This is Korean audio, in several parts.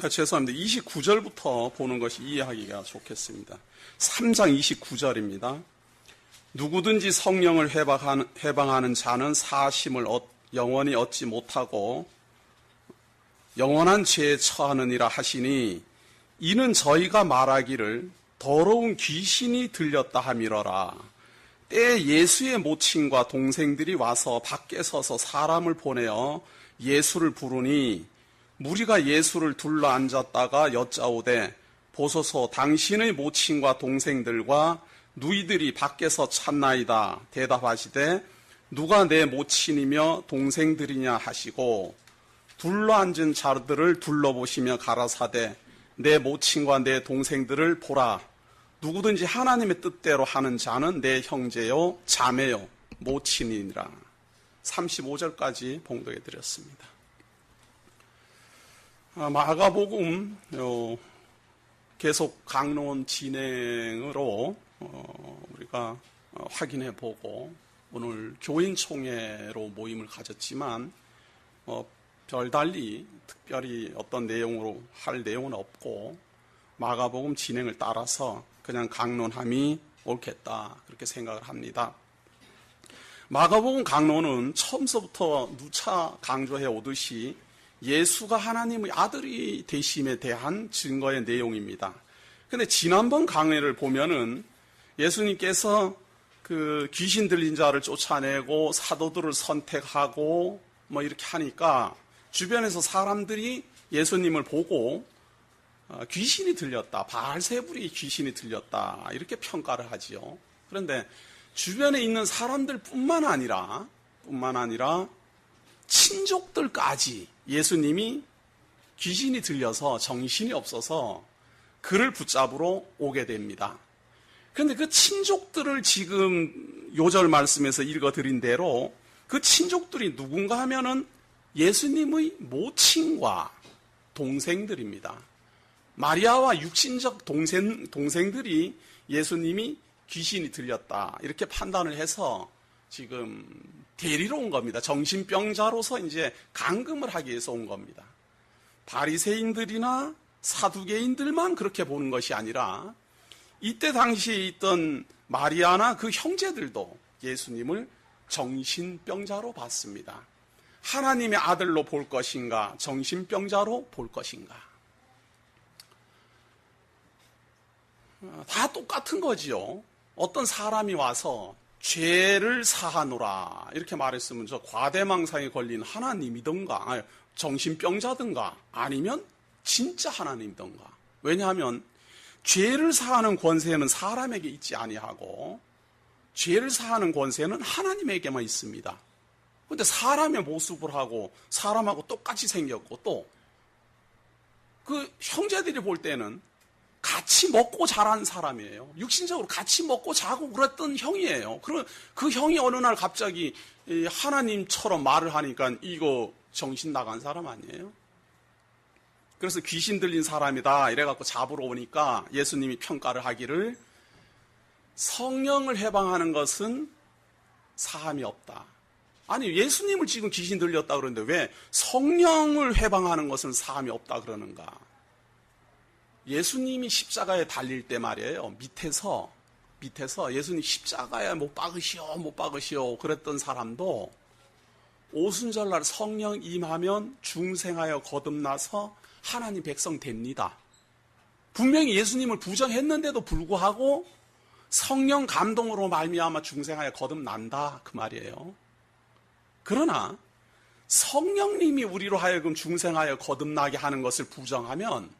죄송합니다. 29절부터 보는 것이 이해하기가 좋겠습니다. 3장 29절입니다. 누구든지 성령을 해방하는 자는 사심을 영원히 얻지 못하고 영원한 죄에 처하느니라 하시니 이는 저희가 말하기를 더러운 귀신이 들렸다 함이러라. 때 예수의 모친과 동생들이 와서 밖에 서서 사람을 보내어 예수를 부르니 무리가 예수를 둘러 앉았다가 여짜오되 보소서 당신의 모친과 동생들과 누이들이 밖에서 찾나이다. 대답하시되 누가 내 모친이며 동생들이냐 하시고 둘러 앉은 자들을 둘러보시며 가라사대 내 모친과 내 동생들을 보라. 누구든지 하나님의 뜻대로 하는 자는 내 형제요 자매요 모친이니라. 35절까지 봉독해 드렸습니다. 마가복음 계속 강론 진행으로 우리가 확인해 보고 오늘 교인총회로 모임을 가졌지만 별달리 특별히 어떤 내용으로 할 내용은 없고 마가복음 진행을 따라서 그냥 강론함이 옳겠다 그렇게 생각을 합니다. 마가복음 강론은 처음서부터 누차 강조해 오듯이 예수가 하나님의 아들이 되심에 대한 증거의 내용입니다. 근데 지난번 강의를 보면은 예수님께서 그 귀신 들린 자를 쫓아내고 사도들을 선택하고 뭐 이렇게 하니까 주변에서 사람들이 예수님을 보고 귀신이 들렸다, 바알세불이 귀신이 들렸다 이렇게 평가를 하지요. 그런데 주변에 있는 사람들뿐만 아니라 친족들까지 예수님이 귀신이 들려서 정신이 없어서 그를 붙잡으러 오게 됩니다. 그런데 그 친족들을 지금 요절 말씀에서 읽어드린 대로 그 친족들이 누군가 하면은 예수님의 모친과 동생들입니다. 마리아와 육신적 동생들이 예수님이 귀신이 들렸다 이렇게 판단을 해서 지금 데리러 온 겁니다. 정신병자로서 이제 감금을 하기 위해서 온 겁니다. 바리새인들이나 사두개인들만 그렇게 보는 것이 아니라 이때 당시에 있던 마리아나 그 형제들도 예수님을 정신병자로 봤습니다. 하나님의 아들로 볼 것인가, 정신병자로 볼 것인가. 다 똑같은 거지요. 어떤 사람이 와서 죄를 사하노라 이렇게 말했으면 저 과대망상에 걸린 하나님이던가 정신병자든가 아니면 진짜 하나님이던가. 왜냐하면 죄를 사하는 권세는 사람에게 있지 아니하고 죄를 사하는 권세는 하나님에게만 있습니다. 그런데 사람의 모습을 하고 사람하고 똑같이 생겼고 또 그 형제들이 볼 때는 같이 먹고 자란 사람이에요. 육신적으로 같이 먹고 자고 그랬던 형이에요. 그 형이 어느 날 갑자기 하나님처럼 말을 하니까 이거 정신 나간 사람 아니에요? 그래서 귀신 들린 사람이다 이래갖고 잡으러 오니까 예수님이 평가를 하기를 성령을 해방하는 것은 사함이 없다. 아니 예수님을 지금 귀신 들렸다 그러는데 왜 성령을 해방하는 것은 사함이 없다 그러는가? 예수님이 십자가에 달릴 때 말이에요. 밑에서 예수님 십자가에 못 박으시오 그랬던 사람도 오순절날 성령 임하면 중생하여 거듭나서 하나님 백성 됩니다. 분명히 예수님을 부정했는데도 불구하고 성령 감동으로 말미암아 중생하여 거듭난다 그 말이에요. 그러나 성령님이 우리로 하여금 중생하여 거듭나게 하는 것을 부정하면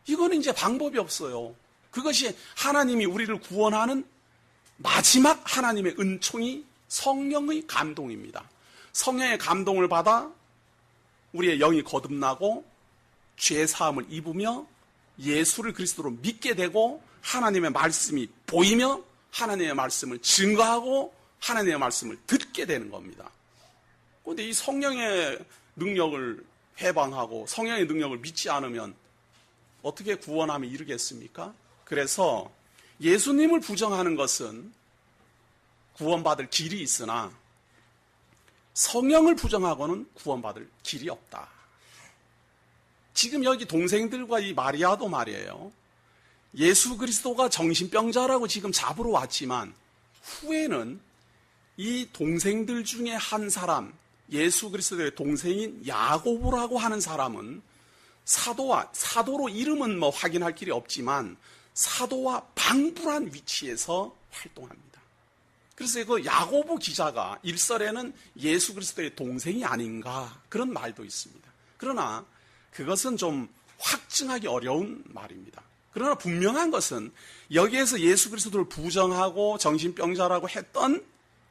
이거는 이제 방법이 없어요. 그것이 하나님이 우리를 구원하는 마지막 하나님의 은총이 성령의 감동입니다. 성령의 감동을 받아 우리의 영이 거듭나고 죄사함을 입으며 예수를 그리스도로 믿게 되고 하나님의 말씀이 보이며 하나님의 말씀을 증거하고 하나님의 말씀을 듣게 되는 겁니다. 그런데 이 성령의 능력을 해방하고 성령의 능력을 믿지 않으면 어떻게 구원함에 이르겠습니까? 그래서 예수님을 부정하는 것은 구원받을 길이 있으나 성령을 부정하고는 구원받을 길이 없다. 지금 여기 동생들과 이 마리아도 말이에요. 예수 그리스도가 정신병자라고 지금 잡으러 왔지만 후에는 이 동생들 중에 한 사람, 예수 그리스도의 동생인 야고보라고 하는 사람은 사도로 이름은 뭐 확인할 길이 없지만 사도와 방불한 위치에서 활동합니다. 그래서 그 야고보 기자가 일설에는 예수 그리스도의 동생이 아닌가 그런 말도 있습니다. 그러나 그것은 좀 확증하기 어려운 말입니다. 그러나 분명한 것은 여기에서 예수 그리스도를 부정하고 정신병자라고 했던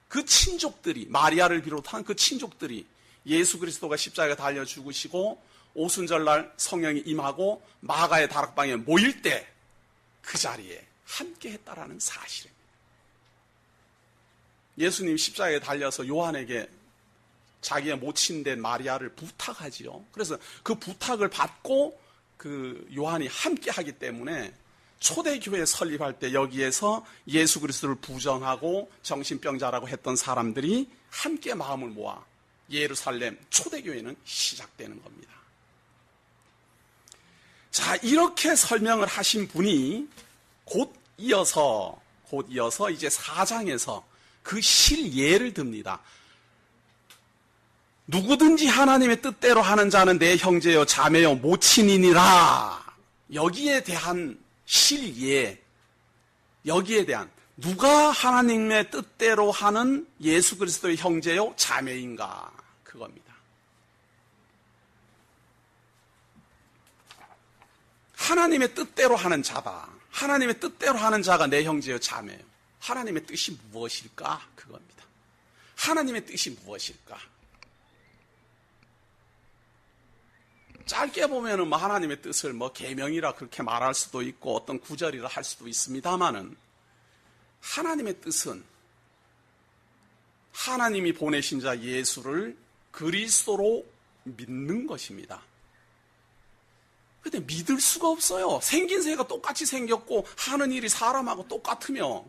그 친족들이, 마리아를 비롯한 그 친족들이 예수 그리스도가 십자가에 달려 죽으시고 오순절날 성령이 임하고 마가의 다락방에 모일 때 그 자리에 함께 했다라는 사실입니다. 예수님 십자가에 달려서 요한에게 자기의 모친된 마리아를 부탁하지요. 그래서 그 부탁을 받고 그 요한이 함께 하기 때문에 초대교회 설립할 때 여기에서 예수 그리스도를 부정하고 정신병자라고 했던 사람들이 함께 마음을 모아 예루살렘 초대교회는 시작되는 겁니다. 자, 이렇게 설명을 하신 분이 곧 이어서 이제 4장에서 그 실예를 듭니다. 누구든지 하나님의 뜻대로 하는 자는 내 형제요 자매요 모친이니라. 여기에 대한 실예, 여기에 대한 누가 하나님의 뜻대로 하는 예수 그리스도의 형제요 자매인가 그겁니다. 하나님의 뜻대로 하는 자다. 하나님의 뜻대로 하는 자가 내 형제요 자매요. 하나님의 뜻이 무엇일까 그겁니다. 하나님의 뜻이 무엇일까? 짧게 보면은 뭐 하나님의 뜻을 뭐 계명이라 그렇게 말할 수도 있고 어떤 구절이라 할 수도 있습니다만은 하나님의 뜻은 하나님이 보내신 자 예수를 그리스도로 믿는 것입니다. 근데 믿을 수가 없어요. 생긴 새가 똑같이 생겼고 하는 일이 사람하고 똑같으며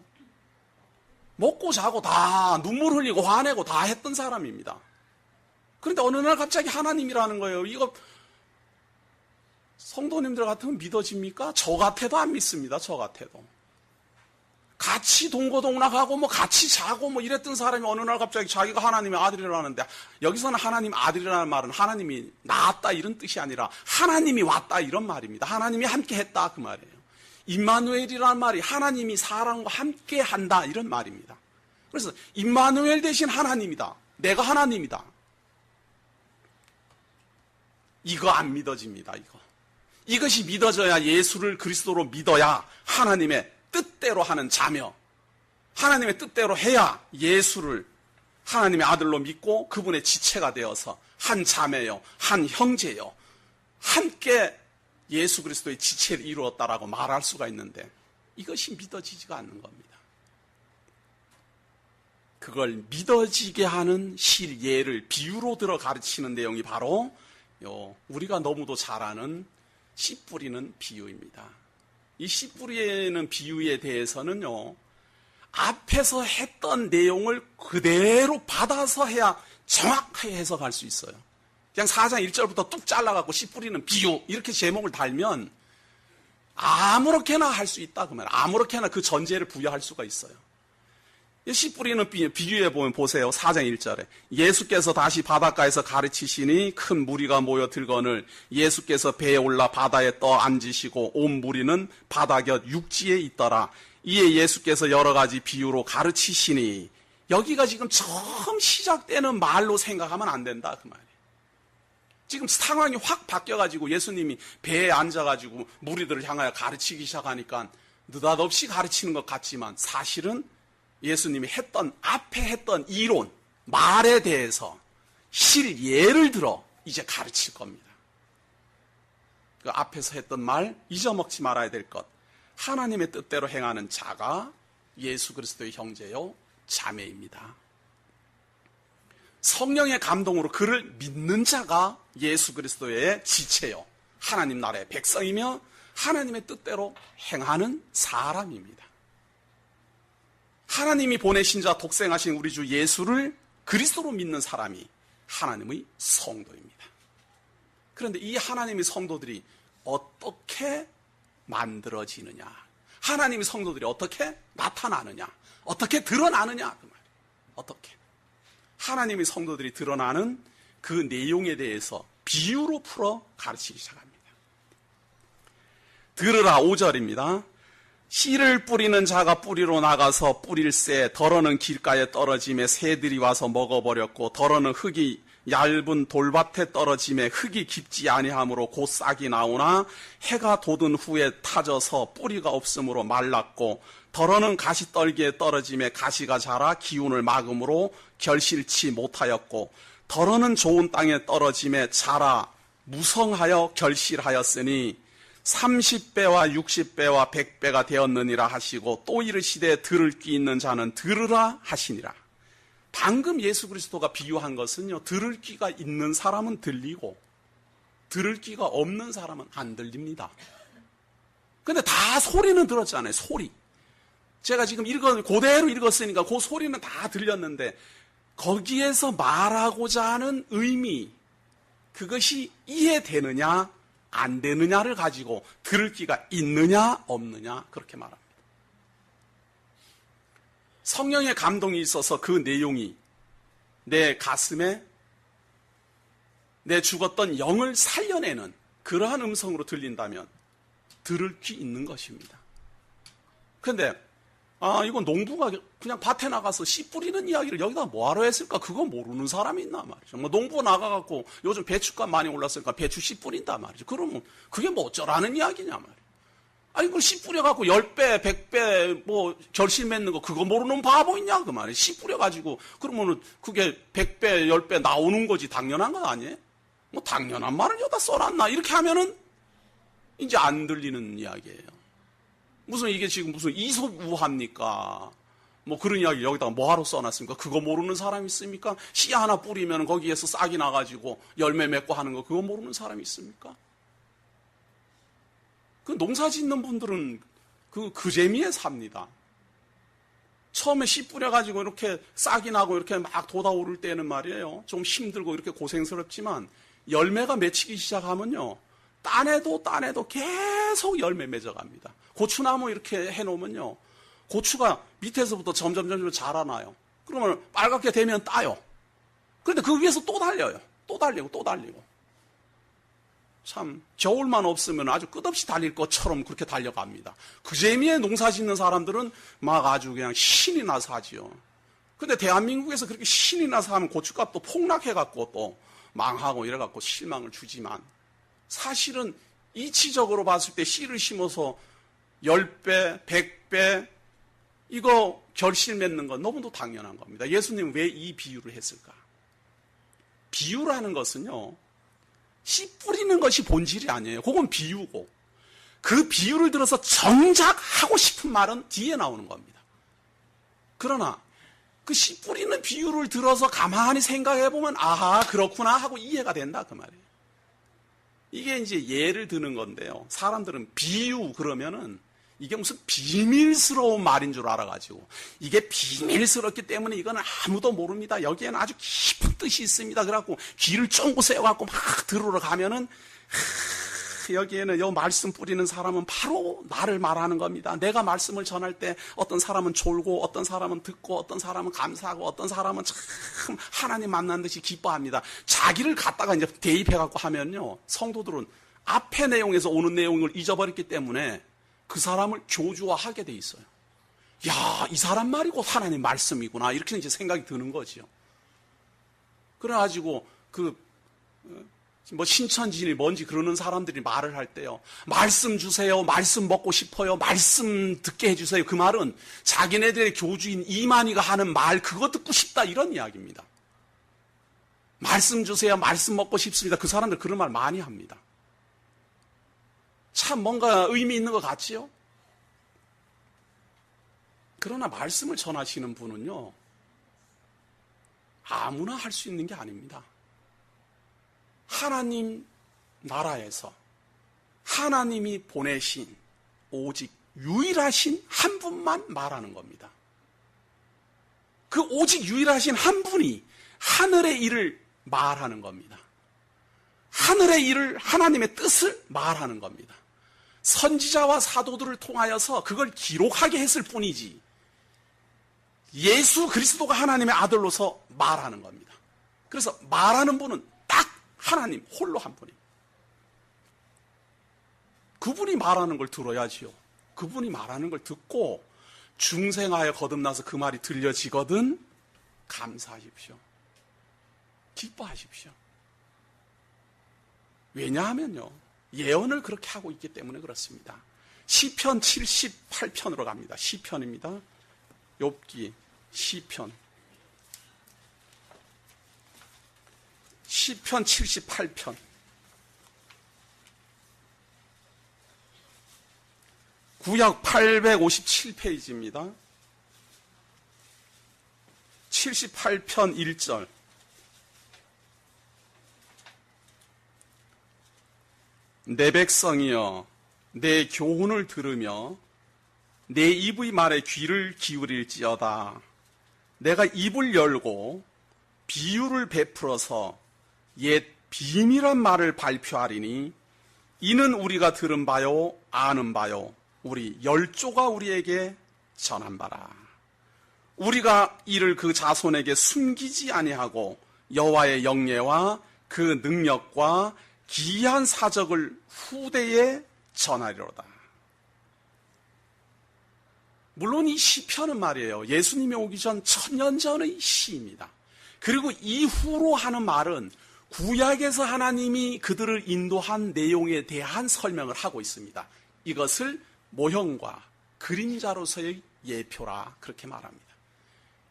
먹고 자고 다 눈물 흘리고 화내고 다 했던 사람입니다. 그런데 어느 날 갑자기 하나님이라는 거예요. 이거 성도님들 같으면 믿어집니까? 저 같아도 안 믿습니다. 저 같아도. 같이 동고동락하고 뭐 같이 자고 뭐 이랬던 사람이 어느 날 갑자기 자기가 하나님의 아들이라는데 여기서는 하나님 아들이라는 말은 하나님이 낳았다 이런 뜻이 아니라 하나님이 왔다 이런 말입니다. 하나님이 함께 했다 그 말이에요. 임마누엘이라는 말이 하나님이 사람과 함께 한다 이런 말입니다. 그래서 임마누엘 대신 하나님이다. 내가 하나님이다. 이거 안 믿어집니다. 이것이 믿어져야 예수를 그리스도로 믿어야 하나님의 뜻대로 하는 자며 하나님의 뜻대로 해야 예수를 하나님의 아들로 믿고 그분의 지체가 되어서 한 자매요, 한 형제요, 함께 예수 그리스도의 지체를 이루었다라고 말할 수가 있는데 이것이 믿어지지가 않는 겁니다. 그걸 믿어지게 하는 실예를 비유로 들어 가르치는 내용이 바로 우리가 너무도 잘 아는 씨 뿌리는 비유입니다. 이 씨 뿌리는 비유에 대해서는요, 앞에서 했던 내용을 그대로 받아서 해야 정확하게 해석할 수 있어요. 그냥 4장 1절부터 뚝 잘라갖고 씨 뿌리는 비유 이렇게 제목을 달면 아무렇게나 할 수 있다 그 말. 아무렇게나 그 전제를 부여할 수가 있어요. 씨 뿌리는 비유에 보면 보세요. 4장 1절에 예수께서 다시 바닷가에서 가르치시니 큰 무리가 모여 들거늘 예수께서 배에 올라 바다에 떠 앉으시고 온 무리는 바다 곁 육지에 있더라. 이에 예수께서 여러 가지 비유로 가르치시니 여기가 지금 처음 시작되는 말로 생각하면 안 된다 그 말이에요. 지금 상황이 확 바뀌어가지고 예수님이 배에 앉아가지고 무리들을 향하여 가르치기 시작하니까 느닷없이 가르치는 것 같지만 사실은 예수님이 앞에 했던 이론, 말에 대해서 실예를 들어 이제 가르칠 겁니다. 그 앞에서 했던 말, 잊어먹지 말아야 될 것. 하나님의 뜻대로 행하는 자가 예수 그리스도의 형제요, 자매입니다. 성령의 감동으로 그를 믿는 자가 예수 그리스도의 지체요, 하나님 나라의 백성이며 하나님의 뜻대로 행하는 사람입니다. 하나님이 보내신 자 독생하신 우리 주 예수를 그리스도로 믿는 사람이 하나님의 성도입니다. 그런데 이 하나님의 성도들이 어떻게 만들어지느냐? 하나님의 성도들이 어떻게 나타나느냐? 어떻게 드러나느냐? 그 말이에요. 어떻게? 하나님의 성도들이 드러나는 그 내용에 대해서 비유로 풀어 가르치기 시작합니다. 들으라 5절입니다. 씨를 뿌리는 자가 뿌리로 나가서 뿌릴새 덜어는 길가에 떨어짐에 새들이 와서 먹어버렸고 덜어는 흙이 얇은 돌밭에 떨어짐에 흙이 깊지 아니하므로 곧 싹이 나오나 해가 돋은 후에 타져서 뿌리가 없으므로 말랐고 덜어는 가시떨기에 떨어짐에 가시가 자라 기운을 막음으로 결실치 못하였고 덜어는 좋은 땅에 떨어짐에 자라 무성하여 결실하였으니 30배와 60배와 100배가 되었느니라 하시고 또 이르시되 들을 귀 있는 자는 들으라 하시니라. 방금 예수 그리스도가 비유한 것은요, 들을 귀가 있는 사람은 들리고 들을 귀가 없는 사람은 안 들립니다. 근데 다 소리는 들었잖아요. 소리. 제가 지금 그대로 읽었으니까 그 소리는 다 들렸는데 거기에서 말하고자 하는 의미, 그것이 이해되느냐 안 되느냐를 가지고 들을 귀가 있느냐 없느냐 그렇게 말합니다. 성령의 감동이 있어서 그 내용이 내 가슴에 내 죽었던 영을 살려내는 그러한 음성으로 들린다면 들을 귀 있는 것입니다. 그런데 이건 농부가 그냥 밭에 나가서 씨 뿌리는 이야기를 여기다 뭐하러 했을까? 그거 모르는 사람이 있나 말이죠. 농부 나가갖고 요즘 배추값 많이 올랐으니까 배추 씨 뿌린다 말이죠. 그러면 그게 뭐 어쩌라는 이야기냐 말이에요. 아니, 그걸 씨 뿌려갖고 10배, 100배, 결실 맺는 거, 그거 모르는 바보 있냐, 그 말이에요. 씨 뿌려가지고, 그러면은 그게 100배, 10배 나오는 거지, 당연한 거 아니에요? 당연한 말을 여기다 써놨나? 이렇게 하면은, 이제 안 들리는 이야기예요. 이게 지금 무슨 이솝우화입니까? 그런 이야기 여기다가 뭐하러 써놨습니까? 그거 모르는 사람이 있습니까? 씨 하나 뿌리면 거기에서 싹이 나가지고 열매 맺고 하는 거, 그거 모르는 사람이 있습니까? 그 농사 짓는 분들은 그 재미에 삽니다. 처음에 씨 뿌려가지고 이렇게 싹이 나고 이렇게 막 돋아오를 때는 말이에요. 좀 힘들고 이렇게 고생스럽지만 열매가 맺히기 시작하면요. 따내도 계속 열매 맺어갑니다. 고추나무 이렇게 해놓으면요. 고추가 밑에서부터 점점 자라나요. 그러면 빨갛게 되면 따요. 그런데 그 위에서 또 달려요. 또 달리고. 참 겨울만 없으면 아주 끝없이 달릴 것처럼 그렇게 달려갑니다. 그 재미에 농사 짓는 사람들은 막 아주 그냥 신이 나서 하지요. 근데 대한민국에서 그렇게 신이 나서 하면 고춧값도 폭락해갖고 또 망하고 이래갖고 실망을 주지만 사실은 이치적으로 봤을 때 씨를 심어서 10배, 100배 이거 결실 맺는 건 너무도 당연한 겁니다. 예수님은 왜 이 비유를 했을까? 비유라는 것은요. 씨 뿌리는 것이 본질이 아니에요. 그건 비유고 그 비유를 들어서 정작 하고 싶은 말은 뒤에 나오는 겁니다. 그러나 그 씨 뿌리는 비유를 들어서 가만히 생각해보면 아하 그렇구나 하고 이해가 된다 그 말이에요. 이게 이제 예를 드는 건데요. 사람들은 비유 그러면은 이게 무슨 비밀스러운 말인 줄 알아가지고 이게 비밀스럽기 때문에 이건 아무도 모릅니다. 여기에는 아주 깊은 뜻이 있습니다. 그래갖고 귀를 쫑긋 세워갖고 막 들으러 가면은 여기에는 요 말씀 뿌리는 사람은 바로 나를 말하는 겁니다. 내가 말씀을 전할 때 어떤 사람은 졸고 어떤 사람은 듣고 어떤 사람은 감사하고 어떤 사람은 참 하나님 만난 듯이 기뻐합니다. 자기를 갖다가 이제 대입해갖고 하면요. 성도들은 앞의 내용에서 오는 내용을 잊어버렸기 때문에 그 사람을 교주화하게 돼 있어요. 야, 이 사람 말이 곧 하나님 말씀이구나. 이렇게 이제 생각이 드는 거지요. 그래가지고 신천지니 뭔지 그러는 사람들이 말을 할 때요. 말씀 주세요. 말씀 먹고 싶어요. 말씀 듣게 해주세요. 그 말은 자기네들의 교주인 이만희가 하는 말 그거 듣고 싶다 이런 이야기입니다. 말씀 주세요. 말씀 먹고 싶습니다. 그 사람들 그런 말 많이 합니다. 참 뭔가 의미 있는 것 같지요? 그러나 말씀을 전하시는 분은요. 아무나 할 수 있는 게 아닙니다. 하나님 나라에서 하나님이 보내신 오직 유일하신 한 분만 말하는 겁니다. 그 오직 유일하신 한 분이 하늘의 일을 말하는 겁니다. 하늘의 일을, 하나님의 뜻을 말하는 겁니다. 선지자와 사도들을 통하여서 그걸 기록하게 했을 뿐이지 예수 그리스도가 하나님의 아들로서 말하는 겁니다. 그래서 말하는 분은 딱 하나님 홀로 한 분입니다. 그분이 말하는 걸 들어야지요. 그분이 말하는 걸 듣고 중생하여 거듭나서 그 말이 들려지거든 감사하십시오. 기뻐하십시오. 왜냐하면요, 예언을 그렇게 하고 있기 때문에 그렇습니다. 시편 78편으로 갑니다. 시편입니다. 욥기 시편 78편 구약 857페이지입니다. 78편 1절 내 백성이여 내 교훈을 들으며 내 입의 말에 귀를 기울일지어다. 내가 입을 열고 비유를 베풀어서 옛 비밀한 말을 발표하리니 이는 우리가 들은 바요 아는 바요 우리 열조가 우리에게 전한 바라. 우리가 이를 그 자손에게 숨기지 아니하고 여호와의 영예와 그 능력과 기이한 사적을 후대에 전하리로다. 물론 이 시편은 말이에요, 예수님이 오기 전 1000년 전의 시입니다. 그리고 이후로 하는 말은 구약에서 하나님이 그들을 인도한 내용에 대한 설명을 하고 있습니다. 이것을 모형과 그림자로서의 예표라 그렇게 말합니다.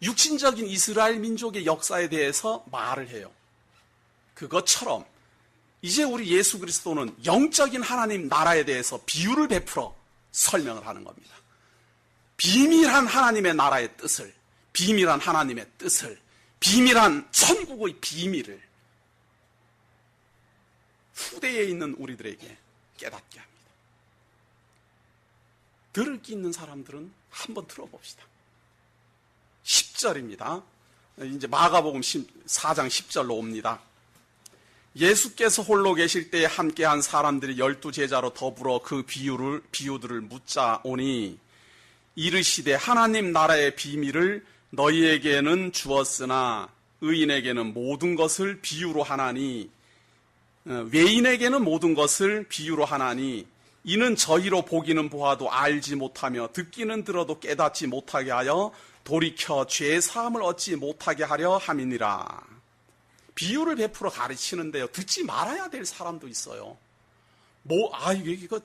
육신적인 이스라엘 민족의 역사에 대해서 말을 해요. 그것처럼 이제 우리 예수 그리스도는 영적인 하나님 나라에 대해서 비유를 베풀어 설명을 하는 겁니다. 비밀한 하나님의 나라의 뜻을, 비밀한 하나님의 뜻을, 비밀한 천국의 비밀을 후대에 있는 우리들에게 깨닫게 합니다. 들을 기 있는 사람들은 한번 들어봅시다. 10절입니다. 이제 마가복음 4장 10절로 옵니다. 예수께서 홀로 계실 때에 함께한 사람들이 12제자로 더불어 그 비유들을 묻자 오니 이르시되 하나님 나라의 비밀을 너희에게는 주었으나 의인에게는 모든 것을 비유로 하나니 외인에게는 모든 것을 비유로 하나니 이는 저희로 보기는 보아도 알지 못하며 듣기는 들어도 깨닫지 못하게 하여 돌이켜 죄 사함을 얻지 못하게 하려 함이니라. 비유를 베풀어 가르치는데요, 듣지 말아야 될 사람도 있어요. 이거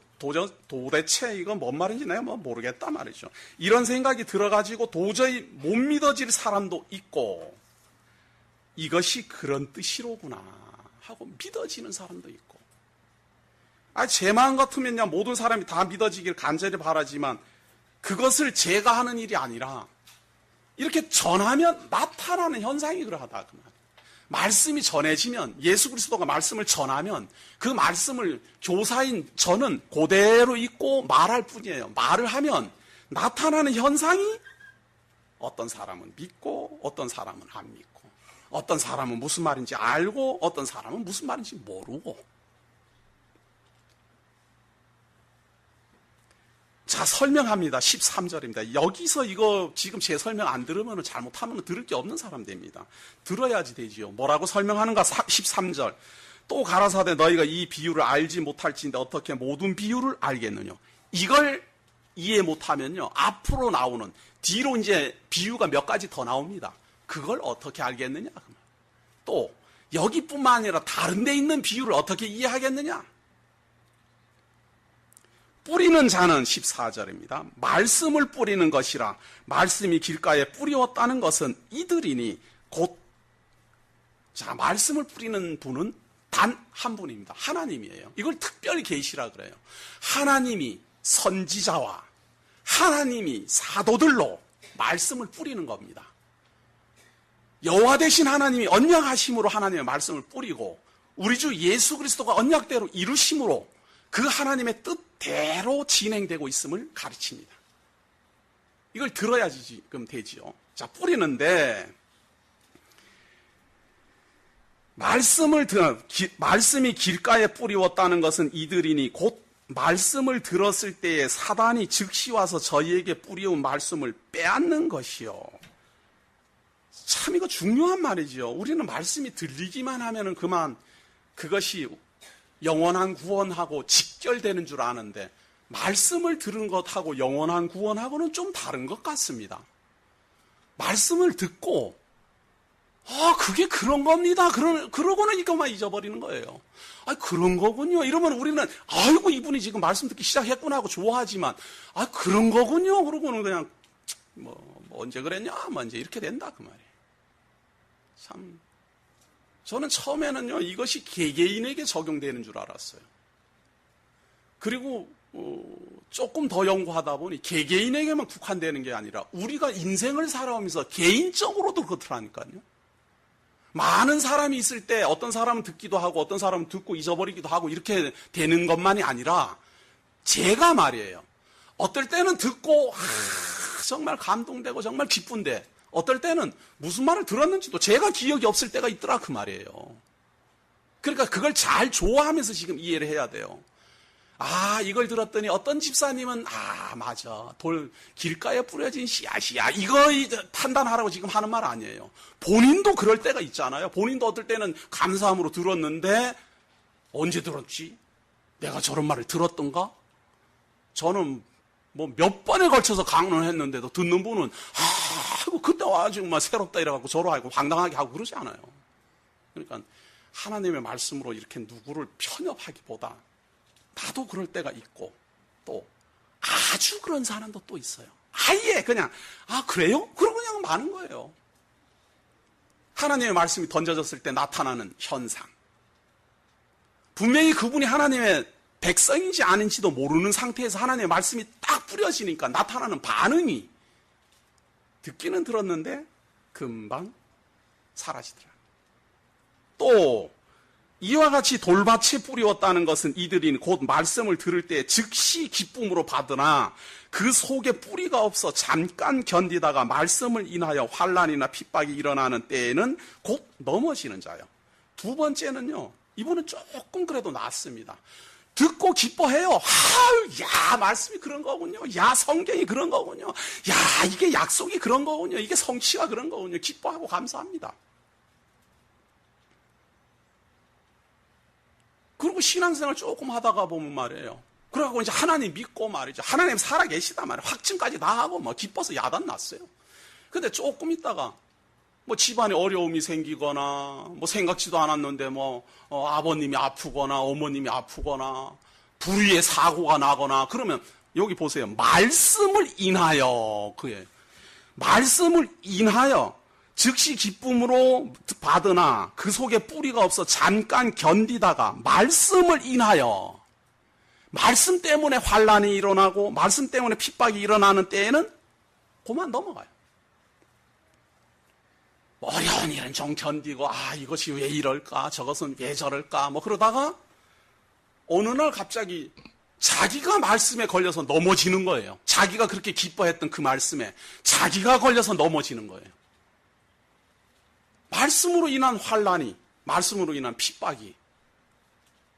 도대체 이거 뭔 말인지 내가 모르겠다 말이죠. 이런 생각이 들어가지고 도저히 못 믿어질 사람도 있고, 이것이 그런 뜻이로구나 하고 믿어지는 사람도 있고. 제 마음 같으면요, 모든 사람이 다 믿어지길 간절히 바라지만 그것을 제가 하는 일이 아니라 이렇게 전하면 나타나는 현상이 그러하다 그 말. 말씀이 전해지면, 예수 그리스도가 말씀을 전하면 그 말씀을 교사인 저는 그대로 읽고 말할 뿐이에요. 말을 하면 나타나는 현상이 어떤 사람은 믿고 어떤 사람은 안 믿고, 어떤 사람은 무슨 말인지 알고 어떤 사람은 무슨 말인지 모르고. 자, 설명합니다. 13절입니다. 여기서 이거 지금 제 설명 안 들으면 잘못하면 들을 게 없는 사람 됩니다. 들어야지 되지요. 뭐라고 설명하는가? 13절. 또 가라사대 너희가 이 비유를 알지 못할지인데 어떻게 모든 비유를 알겠느냐. 이걸 이해 못하면요, 앞으로 나오는, 뒤로 이제 비유가 몇 가지 더 나옵니다. 그걸 어떻게 알겠느냐. 또 여기뿐만 아니라 다른 데 있는 비유를 어떻게 이해하겠느냐. 뿌리는 자는 14절입니다. 말씀을 뿌리는 것이라. 말씀이 길가에 뿌리었다는 것은 이들이니 곧. 자, 말씀을 뿌리는 분은 단 한 분입니다. 하나님이에요. 이걸 특별히 계시라 그래요. 하나님이 선지자와 하나님이 사도들로 말씀을 뿌리는 겁니다. 여호와 되신 하나님이 언약하심으로 하나님의 말씀을 뿌리고, 우리 주 예수 그리스도가 언약대로 이루심으로 그 하나님의 뜻대로 진행되고 있음을 가르칩니다. 이걸 들어야지 지금 되지요. 자, 뿌리는데 말씀이 길가에 뿌리웠다는 것은 이들이니 곧 말씀을 들었을 때에 사단이 즉시 와서 저희에게 뿌리운 말씀을 빼앗는 것이요. 참 이거 중요한 말이죠. 우리는 말씀이 들리기만 하면은 그만 그것이 영원한 구원하고 직결되는 줄 아는데 말씀을 들은 것하고 영원한 구원하고는 좀 다른 것 같습니다. 말씀을 듣고 그게 그런 겁니다. 그러고는 이것만 잊어버리는 거예요. 그런 거군요. 이러면 우리는 아이고 이분이 지금 말씀 듣기 시작했구나 하고 좋아하지만 그런 거군요. 그러고는 그냥 뭐 언제 그랬냐? 뭐 이제 이렇게 된다 그 말이에요. 참 저는 처음에는요 이것이 개개인에게 적용되는 줄 알았어요. 그리고 조금 더 연구하다 보니 개개인에게만 국한되는 게 아니라 우리가 인생을 살아오면서 개인적으로도 그렇더라니까요. 많은 사람이 있을 때 어떤 사람은 듣기도 하고 어떤 사람은 듣고 잊어버리기도 하고 이렇게 되는 것만이 아니라 제가 말이에요. 어떨 때는 듣고 정말 감동되고 정말 기쁜데 어떨 때는 무슨 말을 들었는지도 제가 기억이 없을 때가 있더라 그 말이에요. 그러니까 그걸 잘 조화하면서 지금 이해를 해야 돼요. 이걸 들었더니 어떤 집사님은 맞아. 길가에 뿌려진 씨앗이야. 이거 판단하라고 지금 하는 말 아니에요. 본인도 그럴 때가 있잖아요. 본인도 어떨 때는 감사함으로 들었는데 언제 들었지? 내가 저런 말을 들었던가? 저는 뭐 몇 번에 걸쳐서 강론을 했는데도 듣는 분은 그때 와가지고 막 새롭다 이래갖고 저러하고 황당하게 하고 그러지 않아요. 그러니까 하나님의 말씀으로 이렇게 누구를 편협하기보다 나도 그럴 때가 있고 또 아주 그런 사람도 또 있어요. 아예 그냥 그래요? 그러고 그냥 마는 거예요. 하나님의 말씀이 던져졌을 때 나타나는 현상. 분명히 그분이 하나님의 백성인지 아닌지도 모르는 상태에서 하나님의 말씀이 딱 뿌려지니까 나타나는 반응이 듣기는 들었는데 금방 사라지더라. 또 이와 같이 돌밭에 뿌리웠다는 것은 이들이 곧 말씀을 들을 때 즉시 기쁨으로 받으나 그 속에 뿌리가 없어 잠깐 견디다가 말씀을 인하여 환난이나 핍박이 일어나는 때에는 곧 넘어지는 자요. 두 번째는요. 이분은 조금 그래도 낫습니다. 듣고 기뻐해요. 야 말씀이 그런 거군요. 야 성경이 그런 거군요. 야 이게 약속이 그런 거군요. 이게 성취가 그런 거군요. 기뻐하고 감사합니다. 그리고 신앙생활 조금 하다가 보면 말이에요. 그래갖고 이제 하나님 믿고 말이죠. 하나님 살아계시다 말이에요. 확증까지 다 하고 뭐 기뻐서 야단 났어요. 근데 조금 있다가 뭐 집안에 어려움이 생기거나 뭐 생각지도 않았는데 뭐 아버님이 아프거나 어머님이 아프거나 불의의 사고가 나거나 그러면 여기 보세요. 말씀을 인하여 말씀을 인하여 즉시 기쁨으로 받으나 그 속에 뿌리가 없어 잠깐 견디다가 말씀을 인하여 말씀 때문에 환난이 일어나고 말씀 때문에 핍박이 일어나는 때에는 그만 넘어가요. 어려운 일은 좀 견디고 이것이 왜 이럴까 저것은 왜 저럴까 뭐 그러다가 어느 날 갑자기 자기가 말씀에 걸려서 넘어지는 거예요. 자기가 그렇게 기뻐했던 그 말씀에 자기가 걸려서 넘어지는 거예요. 말씀으로 인한 환난이, 말씀으로 인한 핍박이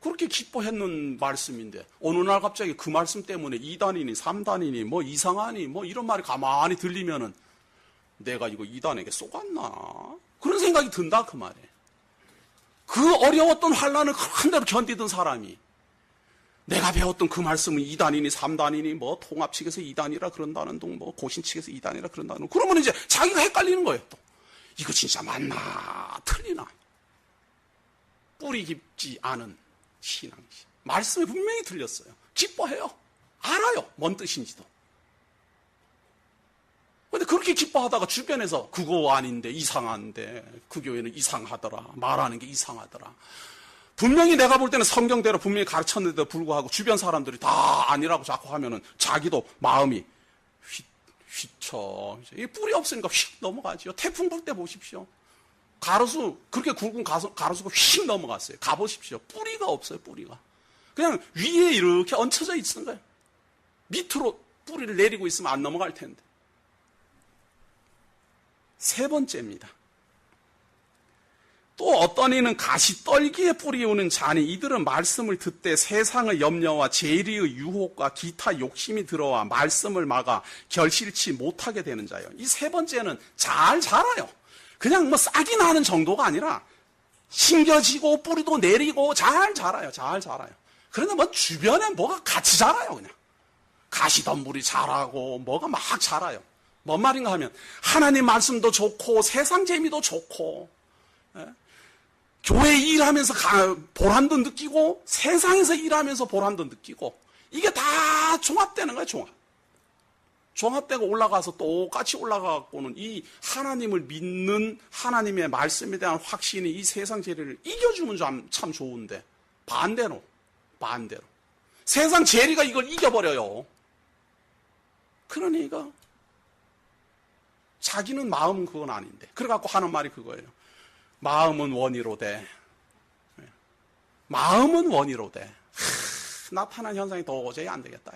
그렇게 기뻐했는 말씀인데 어느 날 갑자기 그 말씀 때문에 2단이니 3단이니 뭐 이상하니 뭐 이런 말이 가만히 들리면은 내가 이거 2단에게 쏘갔나? 그런 생각이 든다 그 말이에요. 그 어려웠던 환난을 큰 대로 견디던 사람이 내가 배웠던 그 말씀은 2단이니 3단이니 뭐 통합 측에서 2단이라 그런다는 둥 뭐 고신 측에서 2단이라 그런다는 둥 그러면 이제 자기가 헷갈리는 거예요 또. 이거 진짜 맞나 틀리나 뿌리 깊지 않은 신앙심 말씀이 분명히 들렸어요. 기뻐해요. 알아요. 뭔 뜻인지도. 근데 그렇게 기뻐하다가 주변에서 그거 아닌데 이상한데 그 교회는 이상하더라 말하는 게 이상하더라 분명히 내가 볼 때는 성경대로 분명히 가르쳤는데도 불구하고 주변 사람들이 다 아니라고 자꾸 하면은 자기도 마음이 휘쳐. 이 뿌리 없으니까 휙 넘어가죠. 태풍 불 때 보십시오. 가로수, 그렇게 굵은 가로수가 휙 넘어갔어요. 가보십시오. 뿌리가 없어요, 뿌리가. 그냥 위에 이렇게 얹혀져 있는 거예요. 밑으로 뿌리를 내리고 있으면 안 넘어갈 텐데. 세 번째입니다. 또 어떤 이는 가시떨기에 뿌리우는 자니 이들은 말씀을 듣되 세상의 염려와 재리의 유혹과 기타 욕심이 들어와 말씀을 막아 결실치 못하게 되는 자예요. 이 세 번째는 잘 자라요. 그냥 뭐 싹이 나는 정도가 아니라 심겨지고 뿌리도 내리고 잘 자라요. 잘 자라요. 그런데 뭐 주변에 뭐가 같이 자라요. 그냥 가시덤불이 자라고 뭐가 막 자라요. 뭔 말인가 하면 하나님 말씀도 좋고 세상 재미도 좋고, 예? 교회 일하면서 보람도 느끼고 세상에서 일하면서 보람도 느끼고, 이게 다 종합되는 거예요. 종합되고 올라가서 똑같이 올라가고는 이 하나님을 믿는 하나님의 말씀에 대한 확신이 이 세상 재리를 이겨주면 참 좋은데, 반대로 세상 재리가 이걸 이겨버려요. 그러니까 자기는 마음은 그건 아닌데, 그래갖고 하는 말이 그거예요. 마음은 원이로되, 마음은 원이로되 나타난 현상이 도저히 안 되겠다.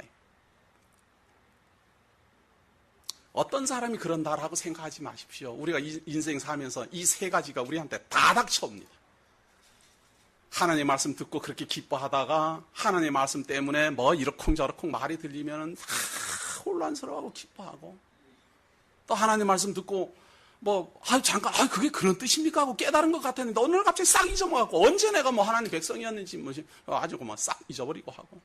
어떤 사람이 그런다라고 생각하지 마십시오. 우리가 인생 살면서 이 세 가지가 우리한테 다 닥쳐옵니다. 하나님의 말씀 듣고 그렇게 기뻐하다가 하나님의 말씀 때문에 뭐 이러쿵저러쿵 말이 들리면 혼란스러워하고 기뻐하고, 또 하나님의 말씀 듣고 잠깐 그게 그런 뜻입니까 하고 깨달은 것 같았는데 어느 날 갑자기 싹 잊어먹고, 언제 내가 뭐 하나님 백성이었는지 아주 막 싹 잊어버리고 하고,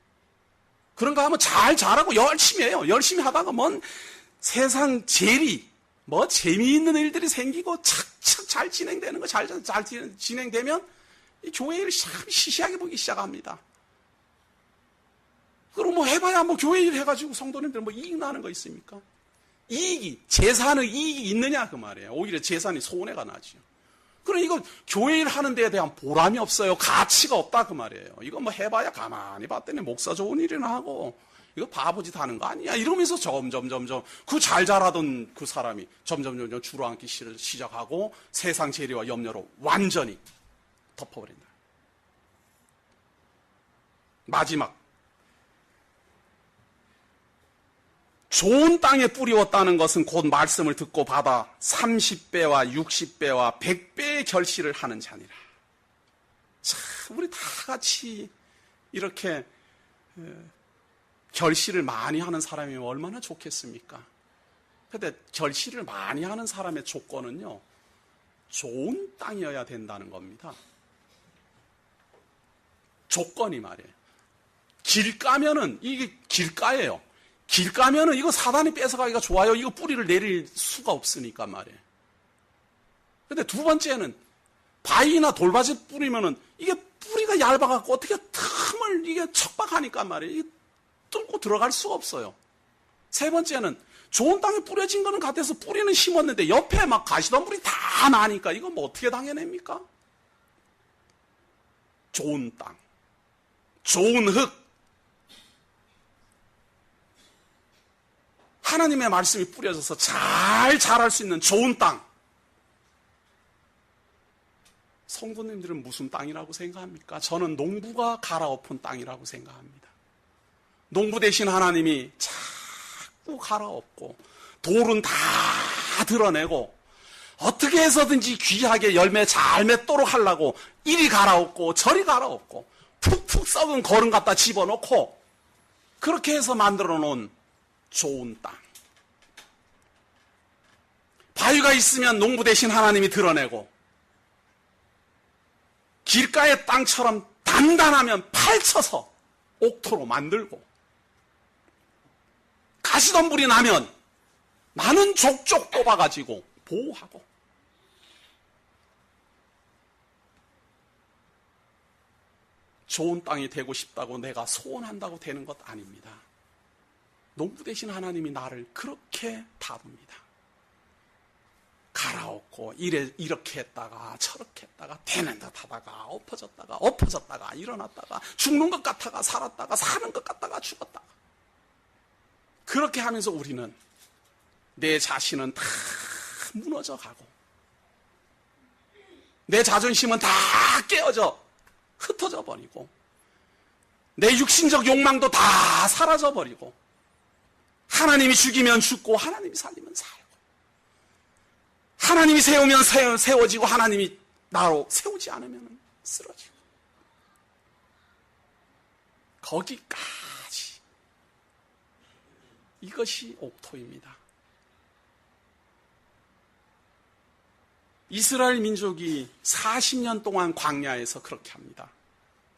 그런가 하면 잘 자라고 열심히 해요. 열심히 하다가 뭔 세상 재리, 뭐 재미있는 일들이 생기고 착착 잘 진행되는 거, 잘 진행되면 이 교회 일을 참 시시하게 보기 시작합니다. 그럼 뭐 해봐야 뭐 교회 일 해가지고 성도님들 뭐 이익 나는 거 있습니까? 재산의 이익이 있느냐 그 말이에요. 오히려 재산이 손해가 나죠. 그럼 이거 교회 일 하는 데에 대한 보람이 없어요. 가치가 없다 그 말이에요. 이거 뭐 해봐야 가만히 봤더니 목사 좋은 일이나 하고 이거 바보짓 하는 거 아니야 이러면서 점점 그 잘 자라던 그 사람이 점점 주저앉기 시작하고 세상 재리와 염려로 완전히 덮어버린다. 마지막, 좋은 땅에 뿌리웠다는 것은 곧 말씀을 듣고 받아 30배와 60배와 100배의 결실을 하는 자니라. 참, 우리 다 같이 이렇게 결실을 많이 하는 사람이면 얼마나 좋겠습니까? 그런데 결실을 많이 하는 사람의 조건은요, 좋은 땅이어야 된다는 겁니다. 조건이 말이에요. 길가면은, 이게 길가예요. 길가면은 이거 사단이 뺏어가기가 좋아요. 이거 뿌리를 내릴 수가 없으니까 말이에요. 근데 두 번째는 바위나 돌밭에 뿌리면은 이게 뿌리가 얇아갖고 어떻게 틈을 이게 척박하니까 말이에요. 이게 뚫고 들어갈 수가 없어요. 세 번째는 좋은 땅에 뿌려진 거는 같아서 뿌리는 심었는데 옆에 막 가시덤불이 다 나니까 이거 뭐 어떻게 당해냅니까? 좋은 땅, 좋은 흙, 하나님의 말씀이 뿌려져서 잘 자랄 수 있는 좋은 땅. 성도님들은 무슨 땅이라고 생각합니까? 저는 농부가 갈아엎은 땅이라고 생각합니다. 농부 대신 하나님이 자꾸 갈아엎고 돌은 다 드러내고 어떻게 해서든지 귀하게 열매 잘 맺도록 하려고 이리 갈아엎고 저리 갈아엎고 푹푹 썩은 거름 갖다 집어넣고 그렇게 해서 만들어 놓은 좋은 땅. 바위가 있으면 농부 대신 하나님이 드러내고, 길가의 땅처럼 단단하면 파헤쳐서 옥토로 만들고, 가시덤불이 나면 많은 족족 뽑아가지고 보호하고, 좋은 땅이 되고 싶다고 내가 소원한다고 되는 것 아닙니다. 농부 대신 하나님이 나를 그렇게 다룹니다. 갈아엎고 이렇게 했다가 저렇게 했다가 되는 듯 하다가 엎어졌다가 일어났다가 죽는 것 같다가 살았다가 사는 것 같다가 죽었다가, 그렇게 하면서 우리는 내 자신은 다 무너져 가고 내 자존심은 다 깨어져 흩어져 버리고 내 육신적 욕망도 다 사라져 버리고 하나님이 죽이면 죽고 하나님이 살리면 살고 하나님이 세우면 세워지고 하나님이 나로 세우지 않으면 쓰러지고. 거기까지. 이것이 옥토입니다. 이스라엘 민족이 40년 동안 광야에서 그렇게 합니다.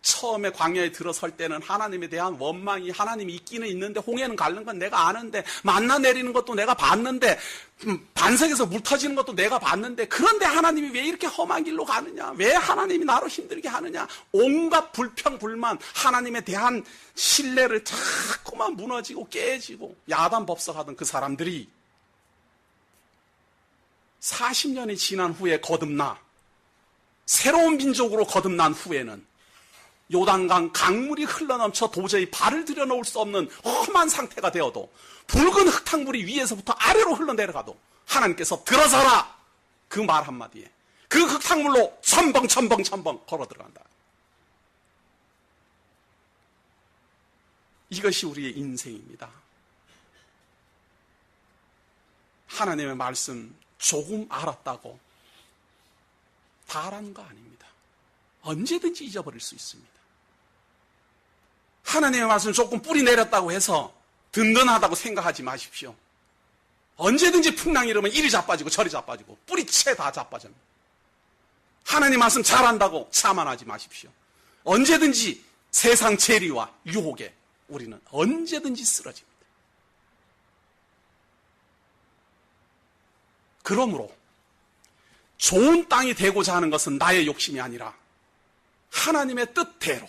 처음에 광야에 들어설 때는 하나님에 대한 원망이, 하나님이 있기는 있는데 홍해는 가는 건 내가 아는데, 만나 내리는 것도 내가 봤는데, 반석에서 물 터지는 것도 내가 봤는데, 그런데 하나님이 왜 이렇게 험한 길로 가느냐? 왜 하나님이 나로 힘들게 하느냐? 온갖 불평, 불만, 하나님에 대한 신뢰를 자꾸만 무너지고 깨지고 야단법석하던 그 사람들이 40년이 지난 후에 거듭나, 새로운 민족으로 거듭난 후에는 요단강 강물이 흘러넘쳐 도저히 발을 들여놓을 수 없는 험한 상태가 되어도, 붉은 흙탕물이 위에서부터 아래로 흘러내려가도 하나님께서 들어서라, 그 말 한마디에 그 흙탕물로 첨벙 걸어 들어간다. 이것이 우리의 인생입니다. 하나님의 말씀 조금 알았다고 다 알아는 거 아닙니다. 언제든지 잊어버릴 수 있습니다. 하나님의 말씀 조금 뿌리 내렸다고 해서 든든하다고 생각하지 마십시오. 언제든지 풍랑이 일으면 이리 자빠지고 저리 자빠지고 뿌리채 다 자빠집니다. 하나님 말씀 잘한다고 자만하지 마십시오. 언제든지 세상 재리와 유혹에 우리는 언제든지 쓰러집니다. 그러므로 좋은 땅이 되고자 하는 것은 나의 욕심이 아니라 하나님의 뜻대로,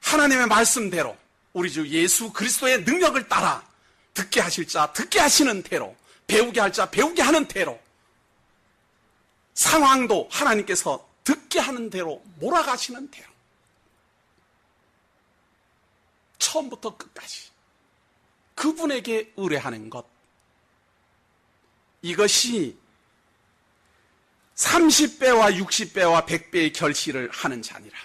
하나님의 말씀대로, 우리 주 예수 그리스도의 능력을 따라 듣게 하실 자 듣게 하시는 대로, 배우게 할 자 배우게 하는 대로, 상황도 하나님께서 듣게 하는 대로 몰아가시는 대로, 처음부터 끝까지 그분에게 의뢰하는 것, 이것이 30배와 60배와 100배의 결실을 하는 자니라.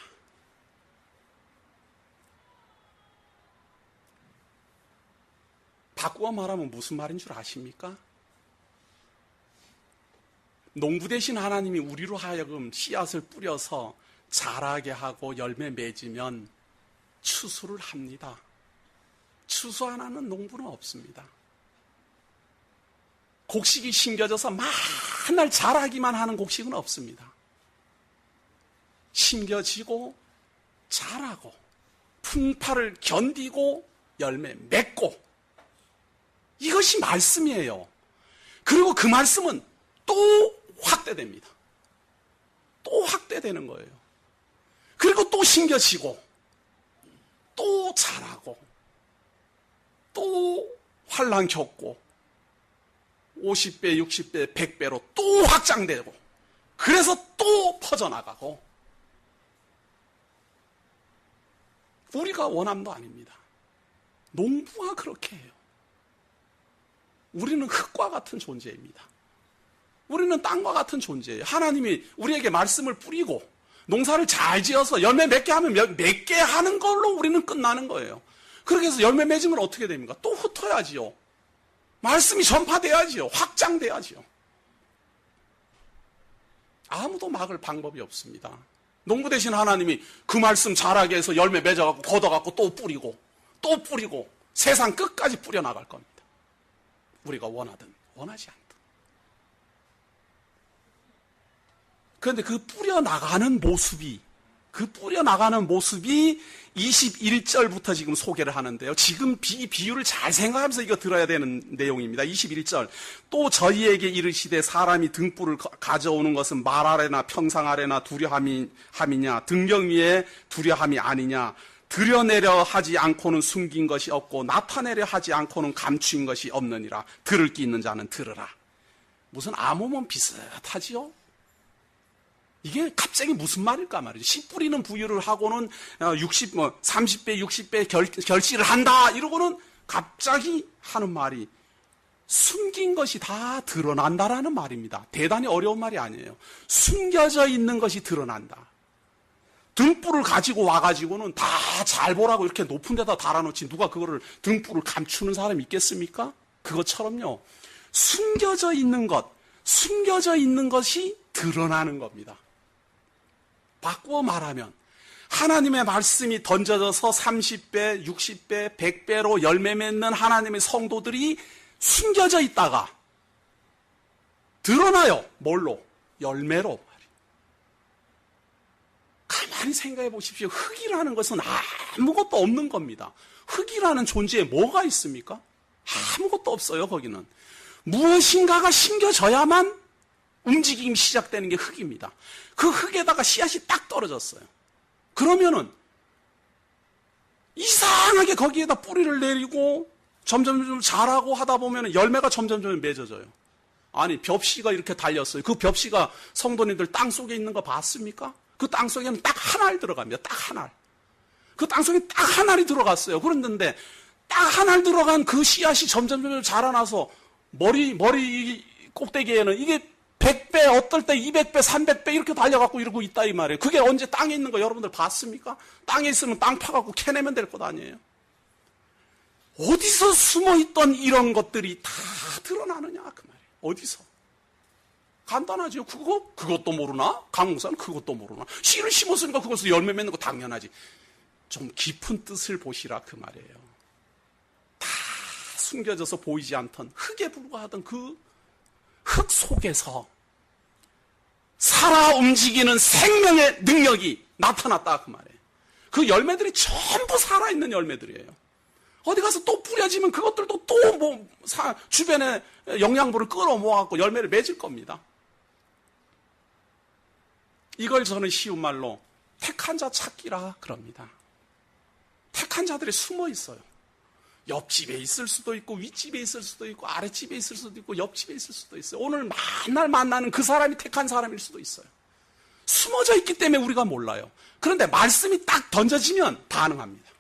바꾸어 말하면 무슨 말인 줄 아십니까? 농부 되신 하나님이 우리로 하여금 씨앗을 뿌려서 자라게 하고 열매 맺으면 추수를 합니다. 추수 안 하는 농부는 없습니다. 곡식이 심겨져서 맨날 자라기만 하는 곡식은 없습니다. 심겨지고 자라고 풍파를 견디고 열매 맺고, 이것이 말씀이에요. 그리고 그 말씀은 또 확대됩니다. 또 확대되는 거예요. 그리고 또 심겨지고 또 자라고 또 환난 겪고 50배, 60배, 100배로 또 확장되고, 그래서 또 퍼져나가고. 우리가 원함도 아닙니다. 농부가 그렇게 해요. 우리는 흙과 같은 존재입니다. 우리는 땅과 같은 존재예요. 하나님이 우리에게 말씀을 뿌리고 농사를 잘 지어서 열매 맺게 하면 맺게 하는 걸로 우리는 끝나는 거예요. 그렇게 해서 열매 맺으면 어떻게 됩니까? 또 흩어야지요. 말씀이 전파돼야지요. 확장돼야지요. 아무도 막을 방법이 없습니다. 농부 되신 하나님이 그 말씀 잘하게 해서 열매 맺어갖고 걷어갖고 또 뿌리고 세상 끝까지 뿌려나갈 겁니다. 우리가 원하든 원하지 않든. 그런데 그 뿌려나가는 모습이 21절부터 지금 소개를 하는데요. 지금 비유를 잘 생각하면서 이거 들어야 되는 내용입니다. 21절. 또 저희에게 이르시되 사람이 등불을 가져오는 것은 말 아래나 평상 아래나 두려함이냐, 등경 위에 두려함이 아니냐. 드러내려 하지 않고는 숨긴 것이 없고 나타내려 하지 않고는 감추인 것이 없느니라. 들을 귀 있는 자는 들으라. 무슨 암호문 비슷하지요? 이게 갑자기 무슨 말일까 말이죠. 씨 뿌리는 부유를 하고는 30배, 60배 결실을 한다 이러고는 갑자기 하는 말이 숨긴 것이 다 드러난다라는 말입니다. 대단히 어려운 말이 아니에요. 숨겨져 있는 것이 드러난다. 등불을 가지고 와가지고는 다 잘 보라고 이렇게 높은 데다 달아놓지 누가 그거를 등불을 감추는 사람이 있겠습니까? 그것처럼요. 숨겨져 있는 것이 드러나는 겁니다. 바꾸어 말하면 하나님의 말씀이 던져져서 30배, 60배, 100배로 열매 맺는 하나님의 성도들이 숨겨져 있다가 드러나요. 뭘로? 열매로. 가만히 생각해 보십시오. 흙이라는 것은 아무것도 없는 겁니다. 흙이라는 존재에 뭐가 있습니까? 아무것도 없어요, 거기는. 무엇인가가 심겨져야만 움직임이 시작되는 게 흙입니다. 그 흙에다가 씨앗이 딱 떨어졌어요. 그러면은 이상하게 거기에다 뿌리를 내리고 점점 자라고 하다 보면 열매가 점점 맺어져요. 아니, 벽씨가 이렇게 달렸어요. 그 벽씨가 성도님들 땅 속에 있는 거 봤습니까? 그 땅 속에는 딱 한 알 들어갑니다. 딱 한 알. 그 땅 속에 딱 한 알이 들어갔어요. 그런데 딱 한 알 들어간 그 씨앗이 점점 자라나서 머리 꼭대기에는 이게 100배, 어떨 때 200배, 300배 이렇게 달려갖고 이러고 있다 이 말이에요. 그게 언제 땅에 있는 거 여러분들 봤습니까? 땅에 있으면 땅 파갖고 캐내면 될 것 아니에요. 어디서 숨어있던 이런 것들이 다 드러나느냐 그 말이에요. 어디서? 간단하죠. 그것도 모르나? 강목사는 그것도 모르나? 씨를 심었으니까 그것을 열매 맺는 거 당연하지. 좀 깊은 뜻을 보시라 그 말이에요. 다 숨겨져서 보이지 않던 흙에 불과하던 그 흙 속에서 살아 움직이는 생명의 능력이 나타났다 그 말이에요. 그 열매들이 전부 살아있는 열매들이에요. 어디 가서 또 뿌려지면 그것들도 또 주변에 영양분을 끌어모아갖고 열매를 맺을 겁니다. 이걸 저는 쉬운 말로 택한 자 찾기라 그럽니다. 택한 자들이 숨어 있어요. 옆집에 있을 수도 있고 윗집에 있을 수도 있고 아랫집에 있을 수도 있고 옆집에 있을 수도 있어요. 오늘 만날 만나는 그 사람이 택한 사람일 수도 있어요. 숨어져 있기 때문에 우리가 몰라요. 그런데 말씀이 딱 던져지면 반응합니다.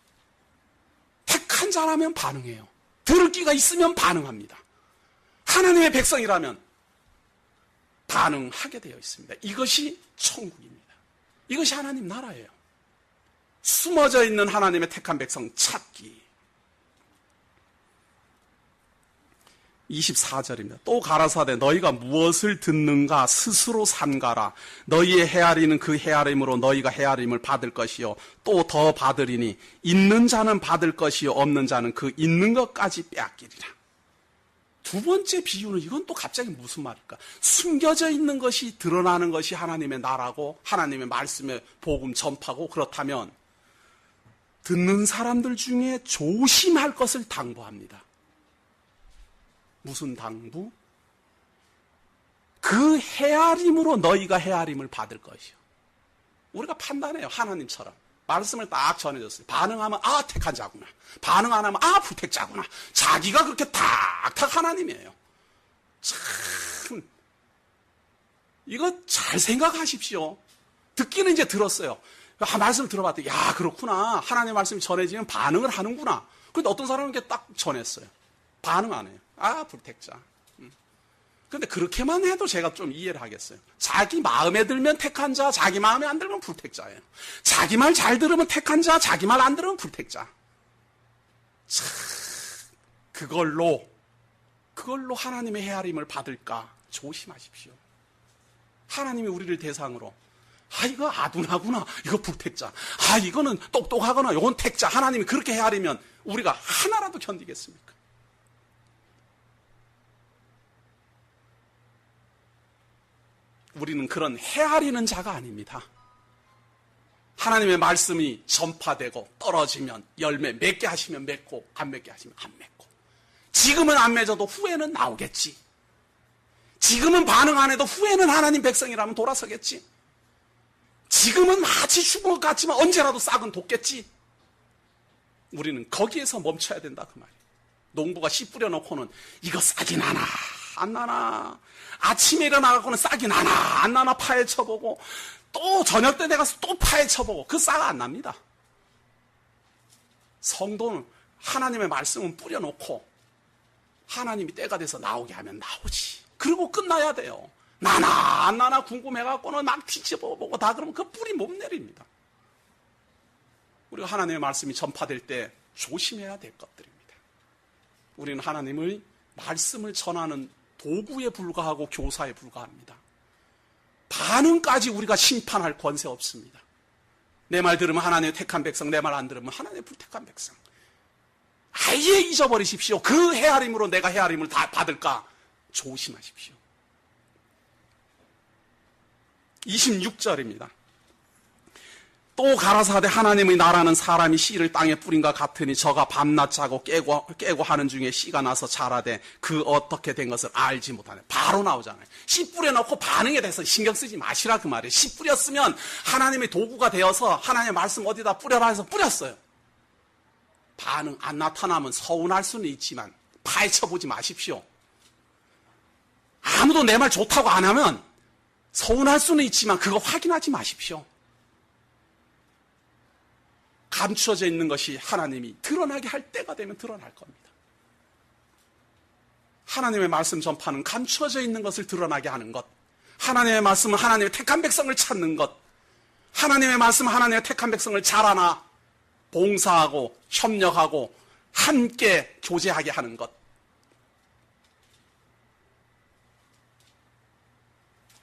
택한 자라면 반응해요. 들을 귀가 있으면 반응합니다. 하나님의 백성이라면 반응하게 되어 있습니다. 이것이 천국입니다. 이것이 하나님 나라예요. 숨어져 있는 하나님의 택한 백성 찾기. 24절입니다. 또 가라사대 너희가 무엇을 듣는가 스스로 삼가라. 너희의 헤아리는 그 헤아림으로 너희가 헤아림을 받을 것이요 또 더 받으리니 있는 자는 받을 것이요 없는 자는 그 있는 것까지 빼앗기리라. 두 번째 비유는 이건 또 갑자기 무슨 말일까? 숨겨져 있는 것이 드러나는 것이 하나님의 나라고 하나님의 말씀의 복음 전파고 그렇다면 듣는 사람들 중에 조심할 것을 당부합니다. 무슨 당부? 그 헤아림으로 너희가 헤아림을 받을 것이요. 우리가 판단해요. 하나님처럼. 말씀을 딱 전해줬어요. 반응하면 아 택한 자구나. 반응 안 하면 아 불택자구나. 자기가 그렇게 탁탁 하나님이에요. 참 이거 잘 생각하십시오. 듣기는 이제 들었어요. 말씀을 들어봤더니 야 그렇구나. 하나님의 말씀이 전해지면 반응을 하는구나. 그런데 어떤 사람은 이렇게 딱 전했어요. 반응 안 해요. 아, 불택자. 근데 그렇게만 해도 제가 좀 이해를 하겠어요. 자기 마음에 들면 택한 자, 자기 마음에 안 들면 불택자예요. 자기 말 잘 들으면 택한 자, 자기 말 안 들으면 불택자. 참, 그걸로 하나님의 헤아림을 받을까 조심하십시오. 하나님이 우리를 대상으로 아, 이거 아둔하구나. 이거 불택자. 아, 이거는 똑똑하거나 이건 택자. 하나님이 그렇게 헤아리면 우리가 하나라도 견디겠습니까? 우리는 그런 헤아리는 자가 아닙니다. 하나님의 말씀이 전파되고 떨어지면 열매 맺게 하시면 맺고 안 맺게 하시면 안 맺고 지금은 안 맺어도 후에는 나오겠지. 지금은 반응 안 해도 후에는 하나님 백성이라면 돌아서겠지. 지금은 마치 죽은 것 같지만 언제라도 싹은 돋겠지. 우리는 거기에서 멈춰야 된다 그 말이에요. 농부가 씨 뿌려놓고는 이거 싹이 나나 안 나나 아침에 일어나고는 싹이 나나 안 나나 파헤쳐보고 또 저녁 때 내가서 또 파헤쳐보고 그 싹 안 납니다. 성도는 하나님의 말씀은 뿌려놓고 하나님이 때가 돼서 나오게 하면 나오지. 그리고 끝나야 돼요. 나나 안 나나 궁금해갖고는 막 뒤집어보고 다 그러면 그 뿌리 못 내립니다. 우리가 하나님의 말씀이 전파될 때 조심해야 될 것들입니다. 우리는 하나님의 말씀을 전하는 도구에 불과하고 교사에 불과합니다. 반응까지 우리가 심판할 권세 없습니다. 내 말 들으면 하나님의 택한 백성, 내 말 안 들으면 하나님의 불택한 백성. 아예 잊어버리십시오. 그 헤아림으로 내가 헤아림을 다 받을까? 조심하십시오. 26절입니다. 또 가라사대 하나님의 나라는 사람이 씨를 땅에 뿌린과 같으니 저가 밤낮 자고 깨고 하는 중에 씨가 나서 자라되 그 어떻게 된 것을 알지 못하네. 바로 나오잖아요. 씨 뿌려놓고 반응에 대해서 신경 쓰지 마시라 그 말이에요. 씨 뿌렸으면 하나님의 도구가 되어서 하나님의 말씀 어디다 뿌려라 해서 뿌렸어요. 반응 안 나타나면 서운할 수는 있지만 파헤쳐보지 마십시오. 아무도 내 말 좋다고 안 하면 서운할 수는 있지만 그거 확인하지 마십시오. 감추어져 있는 것이 하나님이 드러나게 할 때가 되면 드러날 겁니다. 하나님의 말씀 전파는 감추어져 있는 것을 드러나게 하는 것. 하나님의 말씀은 하나님의 택한 백성을 찾는 것. 하나님의 말씀은 하나님의 택한 백성을 자라나 봉사하고 협력하고 함께 교제하게 하는 것.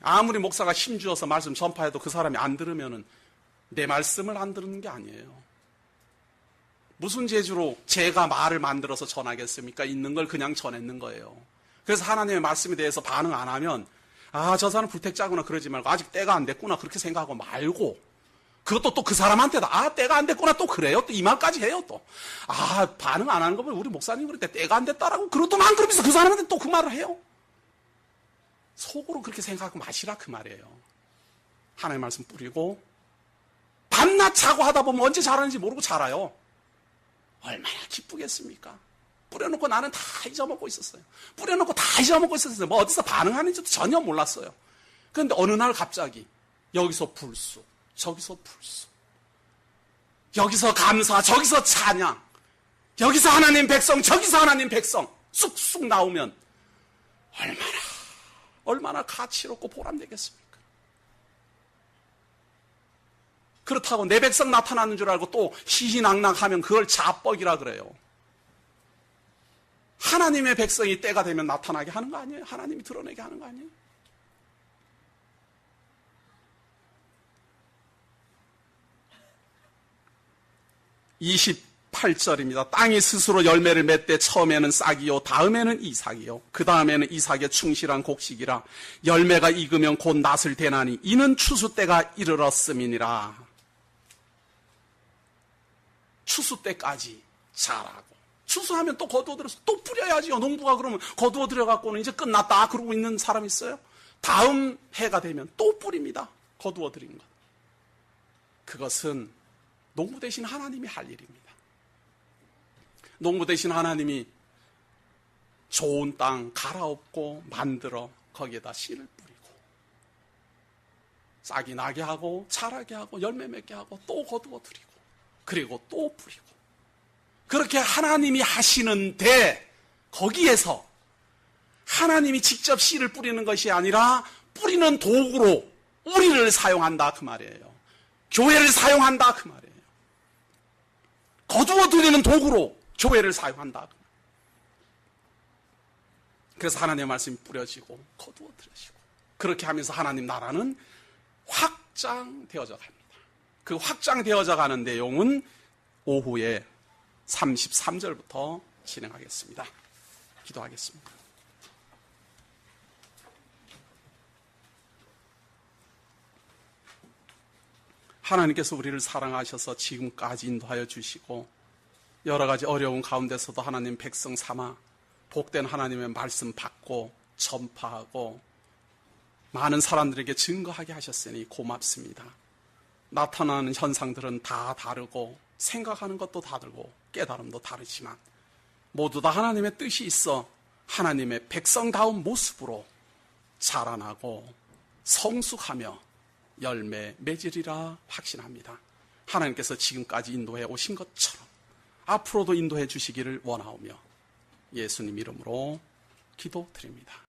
아무리 목사가 힘주어서 말씀 전파해도 그 사람이 안 들으면은 내 말씀을 안 들은 게 아니에요. 무슨 재주로 제가 말을 만들어서 전하겠습니까? 있는 걸 그냥 전했는 거예요. 그래서 하나님의 말씀에 대해서 반응 안 하면 저 사람 불택자구나 그러지 말고 아직 때가 안 됐구나 그렇게 생각하고 말고 그것도 또 그 사람한테도 때가 안 됐구나 또 그래요? 또 이 말까지 해요 또. 반응 안 하는 거 보면 우리 목사님 그럴 때 때가 안 됐다라고 그러더만 그러면서 그 사람한테 또 그 말을 해요. 속으로 그렇게 생각하고 마시라 그 말이에요. 하나님의 말씀 뿌리고 밤낮 자고 하다 보면 언제 자라는지 모르고 자라요. 얼마나 기쁘겠습니까? 뿌려놓고 나는 다 잊어먹고 있었어요. 뿌려놓고 다 잊어먹고 있었어요. 뭐 어디서 반응하는지도 전혀 몰랐어요. 그런데 어느 날 갑자기 여기서 불수, 저기서 불수, 여기서 감사, 저기서 찬양, 여기서 하나님 백성, 저기서 하나님 백성 쑥쑥 나오면 얼마나 가치롭고 보람되겠습니까? 그렇다고 내 백성 나타나는 줄 알고 또 희희낙낙하면 그걸 자뻑이라 그래요. 하나님의 백성이 때가 되면 나타나게 하는 거 아니에요? 하나님이 드러내게 하는 거 아니에요? (28절입니다) 땅이 스스로 열매를 맺되 처음에는 싹이요 다음에는 이삭이요 그 다음에는 이삭의 충실한 곡식이라 열매가 익으면 곧 낫을 대나니 이는 추수 때가 이르렀음이니라. 추수 때까지 자라고 추수하면 또 거두어들여서 또 뿌려야지요. 농부가 그러면 거두어들여갖고는 이제 끝났다 그러고 있는 사람 있어요? 다음 해가 되면 또 뿌립니다. 거두어들인 것. 그것은 농부 대신 하나님이 할 일입니다. 농부 대신 하나님이 좋은 땅 갈아엎고 만들어 거기에다 씨를 뿌리고 싹이 나게 하고 자라게 하고 열매 맺게 하고 또 거두어들이고 그리고 또 뿌리고 그렇게 하나님이 하시는데 거기에서 하나님이 직접 씨를 뿌리는 것이 아니라 뿌리는 도구로 우리를 사용한다 그 말이에요. 교회를 사용한다 그 말이에요. 거두어 들이는 도구로 교회를 사용한다. 그래서 하나님의 말씀이 뿌려지고 거두어 들여지고 그렇게 하면서 하나님 나라는 확장되어져 갑니다. 그 확장되어져 가는 내용은 오후에 33절부터 진행하겠습니다. 기도하겠습니다. 하나님께서 우리를 사랑하셔서 지금까지 인도하여 주시고 여러 가지 어려운 가운데서도 하나님 백성 삼아 복된 하나님의 말씀 받고 전파하고 많은 사람들에게 증거하게 하셨으니 고맙습니다. 나타나는 현상들은 다 다르고 생각하는 것도 다르고 깨달음도 다르지만 모두 다 하나님의 뜻이 있어 하나님의 백성다운 모습으로 자라나고 성숙하며 열매 맺으리라 확신합니다. 하나님께서 지금까지 인도해 오신 것처럼 앞으로도 인도해 주시기를 원하오며 예수님 이름으로 기도드립니다.